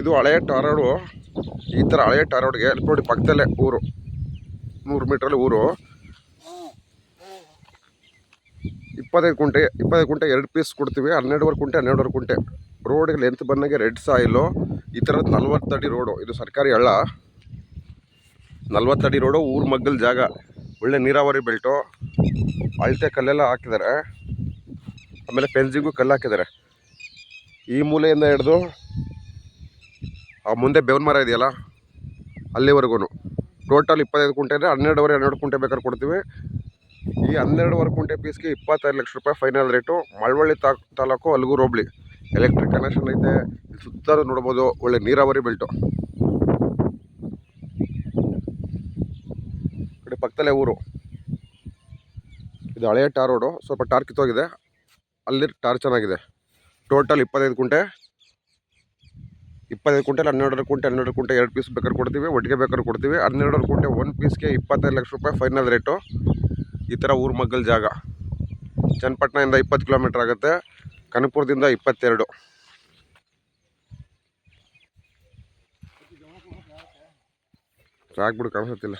ಇದು ಹಳೆಯ tar road. ಈ ಥರ ಹಳೆಯ ಟಾರ್ ರೋಡ್ಗೆ ನೋಡಿ ಪಕ್ಕದಲ್ಲೇ ಊರು, 100 ಮೀಟ್ರಲ್ಲಿ ಊರು. 25 ಕುಂಟೆ 2 ಪೀಸ್ ಕೊಡ್ತೀವಿ. 12 ಕುಂಟೆ ರೋಡಿಗೆ ಲೆಂತ್ ಬಂದಂಗೆ ರೆಡ್ ಸಾಯಿಲು. ಈ ಥರದ್ದು 40 ಅಡಿ ರೋಡು. ಇದು ಸರ್ಕಾರಿ ಹಳ್ಳ. 40 ಅಡಿ ರೋಡು, ಊರು ಮಗ್ಗಲ್ ಜಾಗ, ಒಳ್ಳೆ ನೀರಾವರಿ ಬೆಲ್ಟು. ಅಳತೆ ಕಲ್ಲೆಲ್ಲ ಹಾಕಿದ್ದಾರೆ. ಆಮೇಲೆ ಫೆನ್ಸಿಂಗು ಕಲ್ಲು ಹಾಕಿದ್ದಾರೆ. ಈ ಮೂಲೆಯಿಂದ ಹಿಡಿದು ಆ ಮುಂದೆ ಬೇವಿನ ಮರ ಇದೆಯಲ್ಲ ಅಲ್ಲಿವರೆಗೂ ಟೋಟಲ್ 25 ಕುಂಟೆ ಅಂದರೆ 12 ಕುಂಟೆ ಬೇಕಾದ್ರೆ ಕೊಡ್ತೀವಿ. ಈ 12 ಕುಂಟೆ ಪೀಸ್ಗೆ 25 ಲಕ್ಷ ರೂಪಾಯಿ ಫೈನಲ್ ರೇಟು. ಮಳವಳ್ಳಿ ತಾಲೂಕು ಅಲ್ಗೂರು ಹೋಬಳಿ. ಎಲೆಕ್ಟ್ರಿಕ್ ಕನೆಕ್ಷನ್ ಐತೆ. ಸುತ್ತ ನೋಡ್ಬೋದು, ಒಳ್ಳೆ ನೀರಾವರಿ ಬೆಲ್ಟು. ಕಡೆ ಪಕ್ಕದಲ್ಲೇ ಊರು. ಇದು ಹಳೆಯ ಟಾರ್ ರೋಡು, ಸ್ವಲ್ಪ ಟಾರ್ ಕಿತ್ತೋಗಿದೆ. ಅಲ್ಲಿ ಟಾರ್ ಚೆನ್ನಾಗಿದೆ. ಟೋಟಲ್ 25 ಕುಂಟೆ 12 ಕುಂಟೆ 2 ಪೀಸ್ ಬೇಕಾದ್ರೆ ಕೊಡ್ತೀವಿ. ಒಟ್ಟಿಗೆ ಬೇಕಾದ್ರೆ ಕೊಡ್ತೀವಿ. 12 ಕುಂಟೆ 1 ಪೀಸ್ಗೆ 25 ಲಕ್ಷ ರೂಪಾಯಿ ಫೈನಲ್ ರೇಟು. ಈ ಥರ ಊರು ಮಗ್ಗಲ್ ಜಾಗ. ಚನ್ನಪಟ್ಟಣದಿಂದ 20 ಕಿಲೋಮೀಟ್ರ್ ಆಗುತ್ತೆ. ಕನಕಪುರದಿಂದ 22. ಸಾಕ್ಬಿಡು, ಕಾಣಿಸುತ್ತಿಲ್ಲ.